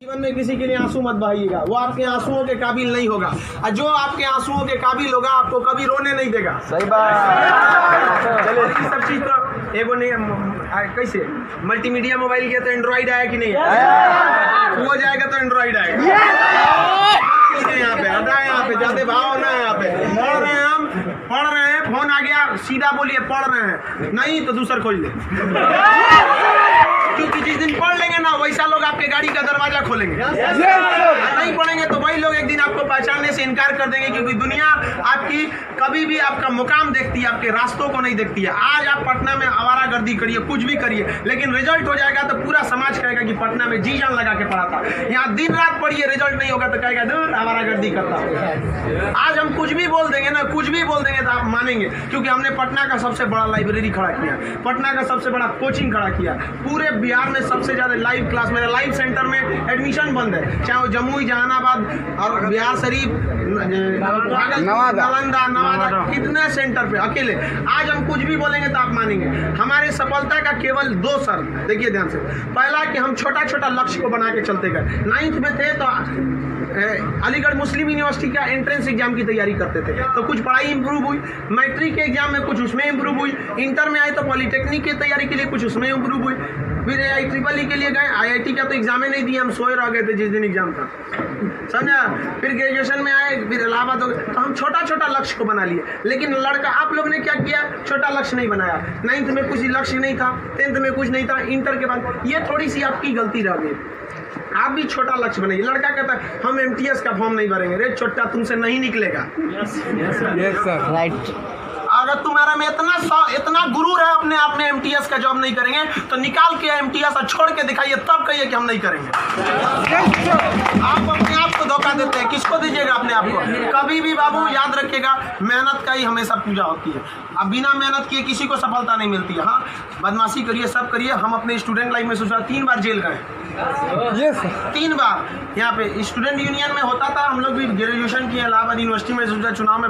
जीवन में किसी के लिए आंसू मत बहाइएगा, वो आपके आंसुओं के काबिल नहीं होगा, और जो आपके आंसुओं के काबिल होगा आपको कभी रोने नहीं देगा। सही बात। चलो ये सब चीज तो एगो नहीं कैसे मल्टीमीडिया मोबाइल के तो एंड्रॉइड आया कि नहीं है, वो जाएगा तो एंड्रॉइड आएगा। यहाँ पे हटा, यहाँ पे ज्यादा भाव ना, यहाँ पे पढ़ रहे हैं, हम पढ़ रहे हैं, फोन आ गया सीधा बोलिए पढ़ रहे हैं, नहीं तो दूसरा खोल ले, क्योंकि जिस दिन पढ़ लेंगे ना वैसा लोग आपके गाड़ी का दरवाजा खोलेंगे। नहीं पढ़ेंगे तो वही लोग एक दिन आपको पहचानने से इनकार कर देंगे, क्योंकि दुनिया आपकी कभी भी आपका मुकाम देखती है, आपके रास्तों को नहीं देखती है। आज आप पटना में आवारागर्दी करिए, कुछ भी करिए, लेकिन रिजल्ट हो जाएगा तो पूरा समाज कहेगा कि पटना में जी जान लगा के पढ़ा था। यहाँ दिन रात पढ़िए, रिजल्ट नहीं होगा तो कहेगा दूर आवारागर्दी करता। आज हम कुछ भी बोल देंगे ना, कुछ भी बोल देंगे तो आप मानेंगे, क्योंकि हमने पटना का सबसे बड़ा लाइब्रेरी खड़ा किया, पटना का सबसे बड़ा कोचिंग खड़ा किया, पूरे बिहार में सबसे ज्यादा लाइव क्लास, मेरा लाइव सेंटर में एडमिशन बंद है, चाहे वो जमुई, जहानाबाद और बिहार शरीफ, नवादा, कितने सेंटर पे अकेले। आज हम कुछ भी बोलेंगे तो आप मानेंगे। हमारे सफलता का केवल 2 शर्त, देखिए ध्यान से। पहला कि हम छोटा छोटा लक्ष्य को बना के चलते गए। 9th में थे तो अलीगढ़ मुस्लिम यूनिवर्सिटी का एंट्रेंस एग्जाम की तैयारी करते थे, तो कुछ पढ़ाई इंप्रूव हुई, मैट्रिक के एग्जाम में कुछ उसमें इंप्रूव हुई, इंटर में आए तो पॉलिटेक्निक की तैयारी के लिए कुछ उसमें इंप्रूव हुई, फिर IEEE के लिए गए, IIT का तो एग्जाम ही नहीं दिया, हम सोए रह गए थे जिस दिन एग्जाम था, समझा। फिर ग्रेजुएशन में आए, फिर इलाहाबाद हो गए, तो हम छोटा छोटा लक्ष्य को बना लिए। लेकिन लड़का आप लोग ने क्या किया, छोटा लक्ष्य नहीं बनाया। 9th में कुछ लक्ष्य नहीं था, 10th में कुछ नहीं था, इंटर के बाद ये थोड़ी सी आपकी गलती रह गई। आप भी छोटा लक्ष्य बनाइए। लड़का कहता है हम MTS का फॉर्म नहीं भरेंगे, रे छोटा तुमसे नहीं निकलेगा। Yes sir, right. अगर तुम्हारा में इतना गुरूर है अपने आप में MTS का जॉब नहीं करेंगे, तो निकाल के MTS और छोड़ के दिखाइए, तब कहिए कि हम नहीं करेंगे। आप अपने आप को धोखा देते हैं, किसको दीजिएगा अपने आप को। कभी भी बाबू याद रखिएगा, मेहनत का ही हमेशा पूजा होती है। अब बिना मेहनत किए किसी को सफलता नहीं मिलती है। हाँ, बदमाशी करिए, सब करिए। हम अपने स्टूडेंट लाइफ में सोचा 3 बार जेल गए, 3 बार। यहाँ पे स्टूडेंट यूनियन में होता था, हम लोग भी ग्रेजुएशन किए इलाहाबाद यूनिवर्सिटी में, सोचा चुनाव में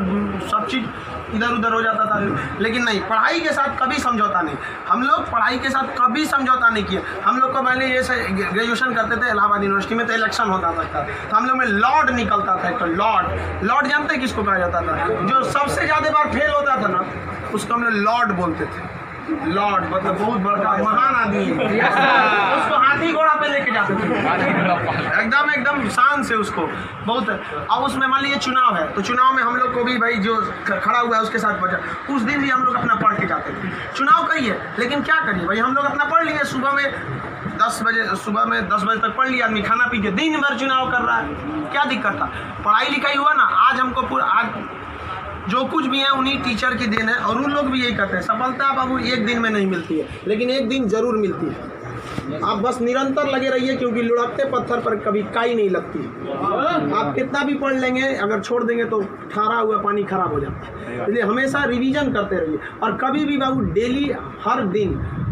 सब चीज़ इधर उधर हो जाता था, लेकिन नहीं, पढ़ाई के साथ कभी समझौता नहीं। हम लोग पढ़ाई के साथ कभी समझौता नहीं किए। हम लोग को पहले जैसे ग्रेजुएशन करते थे इलाहाबाद यूनिवर्सिटी में, तो इलेक्शन होता था, तो हम लोग में लॉर्ड निकलता था। तो लॉर्ड जानते हैं किसको कहा जाता था? जो सबसे ज़्यादा बार फेल होता था ना, उसको हम लोग लॉर्ड बोलते थे। लॉर्ड मतलब बहुत बड़ा महान आदमी है, उसको हाथी घोड़ा पे लेके जाते थे, एकदम शान से उसको बहुत। अब उसमें मान लीजिए चुनाव है, तो चुनाव में हम लोग को भी भाई जो खड़ा हुआ है उसके साथ बचा, उस दिन भी हम लोग अपना पढ़ के जाते थे। चुनाव करिए, लेकिन क्या करिए भाई, हम लोग अपना पढ़ लिए। सुबह में 10 बजे तक पढ़ लिया आदमी, खाना पी के दिन भर चुनाव कर रहा है, क्या दिक्कत था? पढ़ाई लिखाई हुआ ना। आज हमको आज जो कुछ भी है उन्हीं टीचर की देन है, और उन लोग भी यही कहते हैं, सफलता बाबू एक दिन में नहीं मिलती है, लेकिन एक दिन जरूर मिलती है। आप बस निरंतर लगे रहिए, क्योंकि लुढ़कते पत्थर पर कभी काई नहीं लगती। आप कितना भी पढ़ लेंगे, अगर छोड़ देंगे तो ठहरा हुआ पानी खराब हो जाता है। इसलिए हमेशा रिवीजन करते रहिए, और कभी भी बाबू डेली,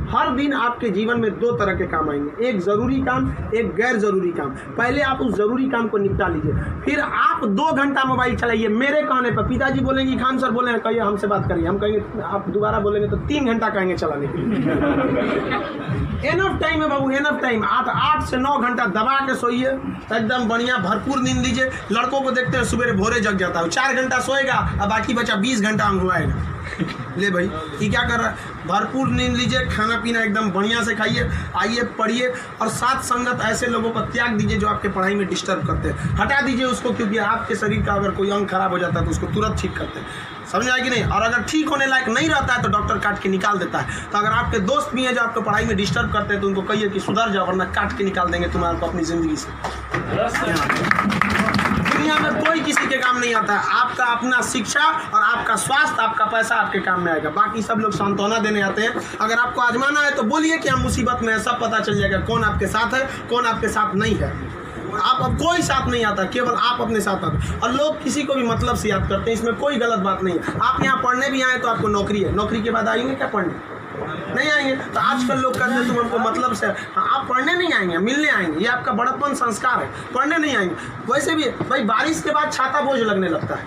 हर दिन आपके जीवन में 2 तरह के काम आएंगे, एक जरूरी काम, एक गैर जरूरी काम। पहले आप उस जरूरी काम को निपटा लीजिए, फिर आप 2 घंटा मोबाइल चलाइए। मेरे कहने पर पिताजी बोलेंगे, खान सर बोलेंगे कहिए हमसे बात करिए, हम कहेंगे, आप दोबारा बोलेंगे तो 3 घंटा कहेंगे चलाने के लिए। एनफ टाइम है बाबू, एनफ टाइम। 8 से 9 घंटा दबा के सोइए, एकदम बढ़िया भरपूर नींद लीजिए। लड़कों को देखते हैं सुबह भोरे जग जाता है, 4 घंटा सोएगा और बाकी बचा 20 घंटा अंगुआएगा। ले भाई, ये क्या कर रहा है? भरपूर नींद लीजिए, खाना पीना एकदम बढ़िया से खाइए, आइए पढ़िए, और साथ संगत ऐसे लोगों को त्याग दीजिए जो आपके पढ़ाई में डिस्टर्ब करते हैं, हटा दीजिए उसको, क्योंकि आपके शरीर का अगर कोई अंग खराब हो जाता है तो उसको तुरंत ठीक करते हैं, समझ आए कि नहीं? और अगर ठीक होने लायक नहीं रहता है तो डॉक्टर काट के निकाल देता है। तो अगर आपके दोस्त भी हैं जो आपको पढ़ाई में डिस्टर्ब करते हैं, तो उनको कहिए कि सुधर जाओ, वरना काट के निकाल देंगे तुम्हारे को अपनी ज़िंदगी से। दुनिया में कोई किसी के काम नहीं आता है, आपका अपना शिक्षा और आपका स्वास्थ्य, आपका पैसा आपके काम में आएगा। बाकी सब लोग सांत्वना देने आते हैं। अगर आपको आजमाना है तो बोलिए कि हम मुसीबत में है, सब पता चल जाएगा कौन आपके साथ है, कौन आपके साथ नहीं है। आप अब कोई साथ नहीं आता, केवल आप अपने साथ आते। और लोग किसी को भी मतलब से याद करते हैं, इसमें कोई गलत बात नहीं है। आप यहाँ पढ़ने भी आए तो आपको नौकरी है, नौकरी के बाद आएंगे क्या पढ़ने? नहीं आएंगे। तो आजकल लोग कहते हैं तुम हमको मतलब से, हाँ, आप पढ़ने नहीं आएंगे, मिलने आएंगे, ये आपका बड़प्पन संस्कार है, पढ़ने नहीं आएंगे। वैसे भी भाई बारिश के बाद छाता बोझ लगने लगता है,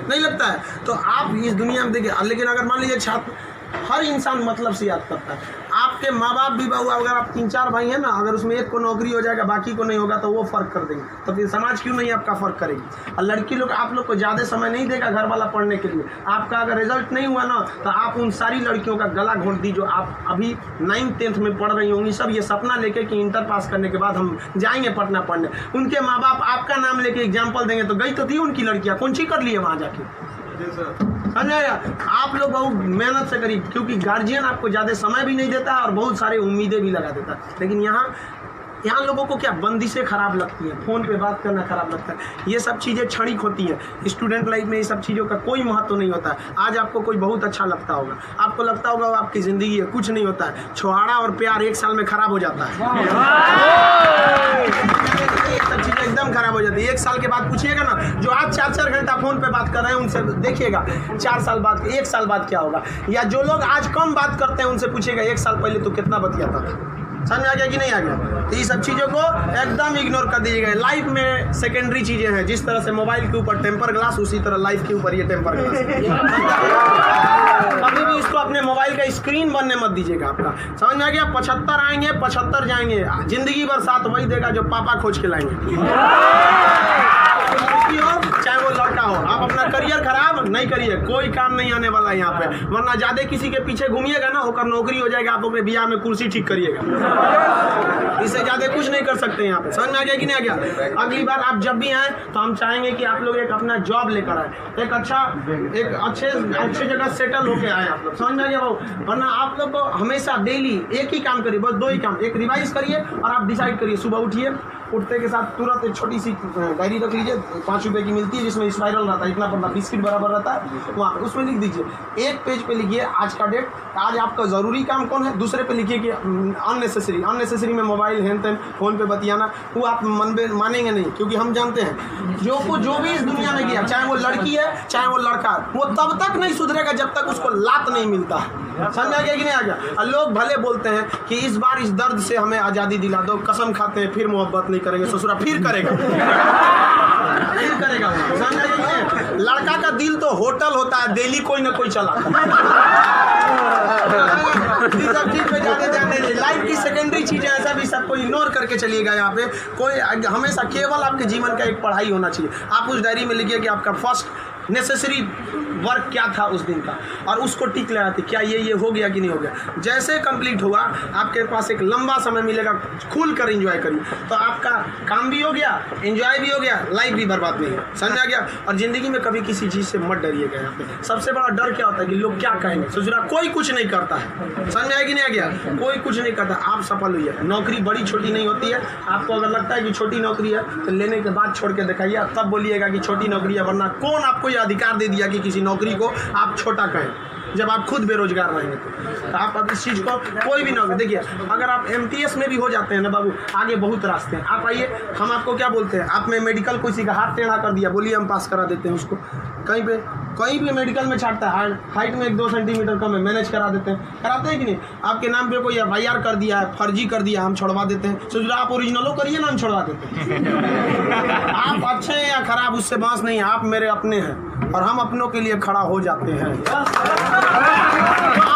नहीं लगता है? तो आप इस दुनिया में देखिए, लेकिन अगर मान लीजिए छात्र, हर इंसान मतलब से याद करता है। आप आपके माँ बाप भी बहू, अगर आप 3-4 भाई हैं ना, अगर उसमें एक को नौकरी हो जाएगा बाकी को नहीं होगा तो वो फ़र्क कर देंगे, तो फिर समाज क्यों नहीं आपका फ़र्क करेगी। और लड़की लोग आप लोग को ज़्यादा समय नहीं देगा घर वाला पढ़ने के लिए। आपका अगर रिजल्ट नहीं हुआ ना तो आप उन सारी लड़कियों का गला घोंट दी जो आप अभी 9th-10th में पढ़ रही होंगी, सब ये सपना लेके कि इंटर पास करने के बाद हम जाएंगे पटना पढ़ने। उनके माँ बाप आपका नाम लेके एग्जाम्पल देंगे तो गई तो थी उनकी लड़कियाँ, कौन सी कर लिए वहाँ जाके। समझाया, आप लोग बहुत मेहनत से करिए, क्योंकि गार्जियन आपको ज़्यादा समय भी नहीं देता और बहुत सारे उम्मीदें भी लगा देता है। लेकिन यहाँ लोगों को क्या बंदिशें खराब लगती हैं, फ़ोन पे बात करना खराब लगता है, ये सब चीज़ें क्षणिक होती हैं। स्टूडेंट लाइफ में ये सब चीज़ों का कोई महत्व नहीं होता है। आज आपको कोई बहुत अच्छा लगता होगा, आपको लगता होगा वो आपकी ज़िंदगी है, कुछ नहीं होता है। छोहाड़ा और प्यार 1 साल में ख़राब हो जाता है, सब चीज़ें एकदम खराब हो जाती है। 1 साल के बाद पूछिएगा ना, जो आज 4-4 घंटा फ़ोन पे बात कर रहे हैं उनसे देखिएगा 4 साल बाद, 1 साल बाद क्या होगा। या जो लोग आज कम बात करते हैं उनसे पूछिएगा 1 साल पहले तो कितना बतियाता था। समझ आ गया कि नहीं आ गया। तो ये सब चीज़ों को एकदम इग्नोर कर दीजिएगा। लाइफ में सेकेंडरी चीज़ें हैं, जिस तरह से मोबाइल के ऊपर टेम्पर ग्लास, उसी तरह लाइफ के ऊपर ये टेम्पर ग्लास। कभी भी इसको अपने मोबाइल का स्क्रीन बनने मत दीजिएगा आपका। समझ में आ गया। 75 आएंगे 75 जाएंगे, जिंदगी भर साथ वही देगा जो पापा खोज के लाएंगे। चाहे वो लड़का हो, आप अपना करियर खराब नहीं करिए, कोई काम नहीं आने वाला है यहाँ पे। वरना ज्यादा किसी के पीछे घूमिएगा ना, होकर नौकरी हो जाएगा, आप अपने बियाह में कुर्सी ठीक करिएगा, इससे ज्यादा कुछ नहीं कर सकते यहाँ पे। समझ में आ गया कि नहीं आ गया। अगली बार आप जब भी आए तो हम चाहेंगे कि आप लोग एक अपना जॉब लेकर आए, एक अच्छे जगह सेटल होके आए आप लोग। समझ में आ गया भाव। वरना आप लोग को हमेशा डेली एक ही काम करिए, बस 2 ही काम, एक रिवाइज करिए और आप डिसाइड करिए। सुबह उठिए, उठते के साथ तुरंत एक छोटी सी डायरी रख लीजिए, 5 रुपए की मिलती है, जिसमें स्पाइरल रहता है, इतना बड़ा बिस्किट बराबर रहता है, वहाँ उसमें लिख दीजिए। एक पेज पे लिखिए आज का डेट, आज आपका ज़रूरी काम कौन है। दूसरे पे लिखिए कि अननेसेसरी में मोबाइल हैंड तैन फ़ोन पे बतियाना, वो आप मानेंगे नहीं, क्योंकि हम जानते हैं जो भी इस दुनिया में किया, चाहे वो लड़की है चाहे वो लड़का है, वो तब तक नहीं सुधरेगा जब तक उसको लात नहीं मिलता है। समझ आ गया कि नहीं आ गया। और लोग भले बोलते हैं कि इस बार इस दर्द से हमें आज़ादी दिला दो, कसम खाते हैं फिर मोहब्बत नहीं करेंगे, ससुरा फिर करेगा फिर करेगा। समझ आ गया कि नहीं। लड़का का दिल तो होटल होता है, दिल्ली कोई ना कोई चला। सब चीज पे ज़्यादा ध्यान नहीं दीजिए। लाइफ की सेकेंडरी चीज़ें ऐसा भी सबको इग्नोर करके चलिएगा। यहाँ पे कोई हमेशा केवल आपके जीवन का एक पढ़ाई होना चाहिए। आप उस डायरी में लिखिए कि आपका फर्स्ट नेसेसरी वर्क क्या था उस दिन का, और उसको टिक लगाती, क्या ये हो गया कि नहीं हो गया। जैसे कंप्लीट हुआ आपके पास एक लंबा समय मिलेगा, खुल कर एंजॉय करिए, तो आपका काम भी हो गया, एंजॉय भी हो गया, लाइफ भी बर्बाद नहीं है। समझ आ गया। और ज़िंदगी में कभी किसी चीज़ से मत डरिएगा। यहाँ पे सबसे बड़ा डर क्या होता है कि लोग क्या कहेंगे। ससुरा कोई कुछ नहीं करता है, समझ आया कि नहीं आ गया। कोई कुछ नहीं करता, आप सफल हुई है। नौकरी बड़ी छोटी नहीं होती है। आपको अगर लगता है कि छोटी नौकरी है तो लेने के बाद छोड़ के दिखाइए, तब बोलिएगा कि छोटी नौकरी है। वरना कौन आपको ये अधिकार दे दिया कि किसी नौकरी को आप छोटा कहें, जब आप खुद बेरोजगार रहेंगे। तो आप अब इस चीज़ को कोई भी नौकरी देखिए, अगर आप MTS में भी हो जाते हैं ना बाबू, आगे बहुत रास्ते हैं। आप आइए, हम आपको क्या बोलते हैं, आप में मेडिकल किसी का हाथ टेढ़ा कर दिया, बोलिए हम पास करा देते हैं उसको। कहीं भी मेडिकल में छाटता है, हाइट में 1-2 सेंटीमीटर कम है, मैनेज करा देते हैं। कराते हैं कि नहीं। आपके नाम पे कोई FIR कर दिया है, फर्जी कर दिया, हम छोड़वा देते हैं। सोच रहे आप ओरिजिनलो करिए ना, हम छोड़वा देते हैं। आप अच्छे हैं या खराब उससे बात नहीं है, आप मेरे अपने हैं और हम अपनों के लिए खड़ा हो जाते हैं। आज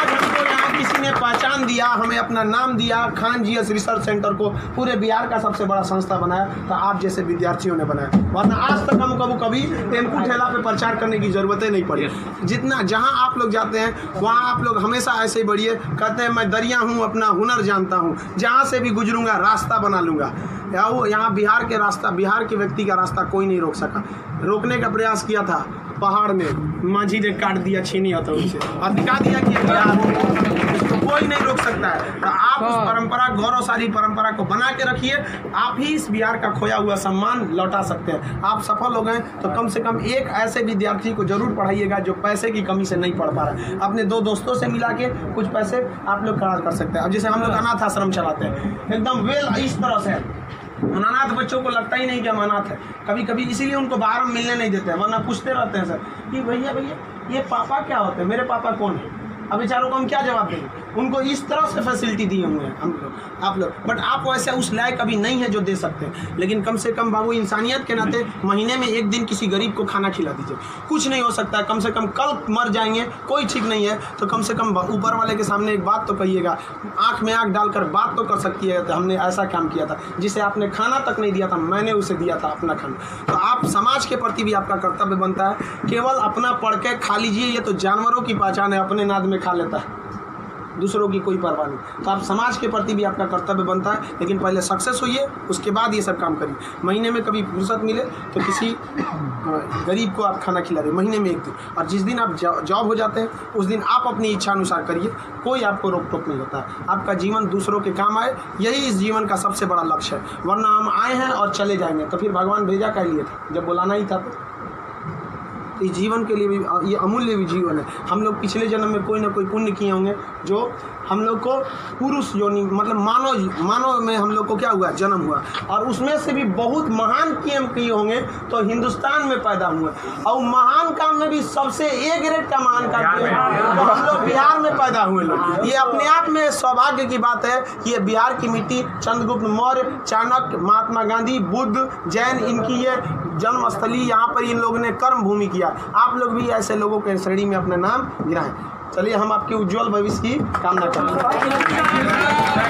हमको यहाँ किसी ने पहचान दिया, हमें अपना नाम दिया, खान GS रिसर्च सेंटर को पूरे बिहार का सबसे बड़ा संस्था बनाया, तो आप जैसे विद्यार्थियों ने बनाया। वरना आज तक हमको कभी टेम्पू ठेला पे प्रचार करने की जरूरतें नहीं पड़ी। जितना जहाँ आप लोग जाते हैं वहाँ आप लोग हमेशा ऐसे ही बढ़िए। कहते हैं मैं दरिया हूँ, अपना हुनर जानता हूँ, जहाँ से भी गुजरूंगा रास्ता बना लूँगा। यहाँ बिहार के रास्ता, बिहार के व्यक्ति का रास्ता कोई नहीं रोक सका। रोकने का प्रयास किया था पहाड़ में, माझी ने काट दिया, छीनी होता उनसे और दिखा दिया कि बिहार इसको कोई नहीं रोक सकता है। तो आप उस परंपरा, गौरवशाली परंपरा को बना के रखिए। आप ही इस बिहार का खोया हुआ सम्मान लौटा सकते हैं। आप सफल हो गए तो कम से कम एक ऐसे विद्यार्थी को जरूर पढ़ाइएगा जो पैसे की कमी से नहीं पढ़ पा रहा है। अपने 2 दोस्तों से मिला के कुछ पैसे आप लोग खर्च कर सकते हैं। अब जैसे हम लोग अनाथ आश्रम चलाते हैं, एकदम वेल इस तरह से अनाथ बच्चों को लगता ही नहीं कि हम अनाथ है। कभी कभी इसीलिए उनको बाहर हम मिलने नहीं देते हैं, वरना पूछते रहते हैं सर कि भैया ये पापा क्या होते हैं, मेरे पापा कौन है। अब बेचारों को हम क्या जवाब देंगे। उनको इस तरह से फैसिलिटी दी हुए हैं हम लोग, आप लोग, बट आप वैसे उस लायक अभी नहीं है जो दे सकते हैं। लेकिन कम से कम बाबू इंसानियत के नाते महीने में एक दिन किसी गरीब को खाना खिला दीजिए। कुछ नहीं हो सकता है, कम से कम कल मर जाएंगे, कोई ठीक नहीं है, तो कम से कम ऊपर वाले के सामने एक बात तो कहिएगा, आँख में आँख डालकर बात तो कर सकती है, तो हमने ऐसा काम किया था, जिसे आपने खाना तक नहीं दिया था, मैंने उसे दिया था अपना खाना। तो आप समाज के प्रति भी आपका कर्तव्य बनता है। केवल अपना पढ़ के खा लीजिए, ये तो जानवरों की पहचान है, अपने नाद में खा लेता है, दूसरों की कोई परवाह नहीं। तो आप समाज के प्रति भी आपका कर्तव्य बनता है, लेकिन पहले सक्सेस होइए, उसके बाद ये सब काम करिए। महीने में कभी फुर्सत मिले तो किसी गरीब को आप खाना खिला दें, महीने में एक दिन। और जिस दिन आप जॉब हो जाते हैं उस दिन आप अपनी इच्छा अनुसार करिए, कोई आपको रोक टोक नहीं होता है। आपका जीवन दूसरों के काम आए, यही इस जीवन का सबसे बड़ा लक्ष्य है। वरना हम आए हैं और चले जाएंगे, तो फिर भगवान भेजा क्या लिए था, जब बुलाना ही था। तो इस जीवन के लिए भी ये अमूल्य भी जीवन है। हम लोग पिछले जन्म में कोई ना कोई पुण्य किए होंगे जो हम लोग को पुरुष योनि मतलब मानव में हम लोग को क्या हुआ, जन्म हुआ, और उसमें से भी बहुत महान काम किए होंगे तो हिंदुस्तान में पैदा हुए। और महान काम में भी सबसे ए ग्रेड का महान काम किए तो हम लोग बिहार में पैदा हुए लोग। ये अपने आप में सौभाग्य की बात है कि ये बिहार की मिट्टी, चंद्रगुप्त मौर्य, चाणक्य, महात्मा गांधी, बुद्ध, जैन, इनकी ये जन्मस्थली, यहाँ पर इन लोगों ने कर्म भूमि किया। आप लोग भी ऐसे लोगों के श्रेणी में अपना नाम गिराएं। चलिए हम आपके उज्जवल भविष्य की कामना करते हैं।